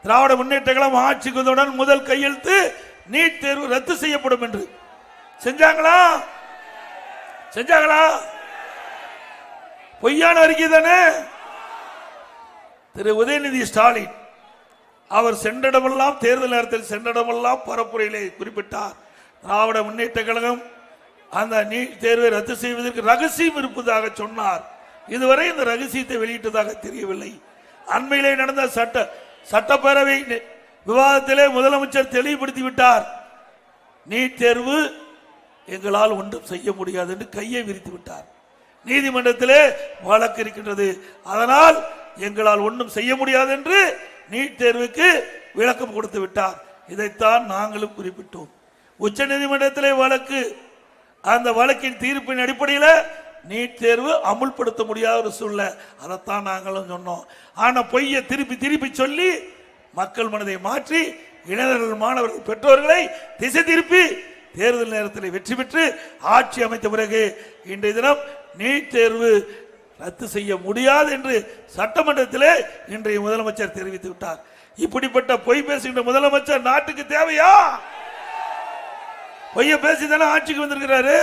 திராவிட முன்னேற்ற கழகம் ஆட்சிக்கு வந்தவுடன் முதல் கையெழுத்து நீட் தேர்வு ரத்து செய்யப்படும் என்று. செஞ்சாங்களா? செஞ்சாங்களா? பொய்யான அறிக்கை தானே. திரு உதயநிதி ஸ்டாலின் அவர் சென்றடமெல்லாம் தேர்தல் நேரத்தில் சென்றடமெல்லாம் பரப்புரையிலே குறிப்பிட்டார், திராவிட முன்னேற்ற கழகம் அந்த நீட் தேர்வை ரத்து செய்வதற்கு ரகசியம் இருப்பதாக சொன்னார். இதுவரை இந்த ரகசியத்தை வெளியிட்டதாக தெரியவில்லை. அண்மையிலே நடந்த சட்டப்பேரவை விவாதத்திலே முதலமைச்சர் தெளிவுபடுத்தி விட்டார், நீட் தேர்வு எங்களால் ஒன்றும் செய்ய முடியாது என்று கையை விரித்து விட்டார். நீதிமன்றத்திலே வழக்கு இருக்கின்றது, அதனால் எங்களால் ஒன்றும் செய்ய முடியாது என்று நீட் தேர்வுக்கு விளக்கம் கொடுத்து விட்டார். இதைத்தான் நாங்களும் குறிப்பிட்டோம். உச்ச நீதிமன்றத்திலே வழக்கு, அந்த வழக்கின் தீர்ப்பின் அடிப்படையில் நீட் தேர்வு அமுல்படுத்த முடியாத ஒரு சூழ்நிலை, அதைத்தான் நாங்களும் சொன்னோம். ஆனா பொய்யை திருப்பி திருப்பி சொல்லி மக்கள் மனதை மாற்றி இளைஞர்கள், மாணவர்கள், பெற்றோர்களை திசை திருப்பி தேர்தல் நேரத்தில் வெற்றி பெற்று ஆட்சி அமைத்த பிறகு இன்றைய தினம் நீட் தேர்வு ரத்து செய்ய முடியாது என்று சட்டமன்றத்திலே இன்றைய முதலமைச்சர் தெரிவித்து விட்டார். இப்படிப்பட்ட பொய் பேசுகின்ற முதலமைச்சர் நாட்டுக்கு தேவையா? பொய்ய பேசிதானே ஆட்சிக்கு வந்திருக்கிறாரு.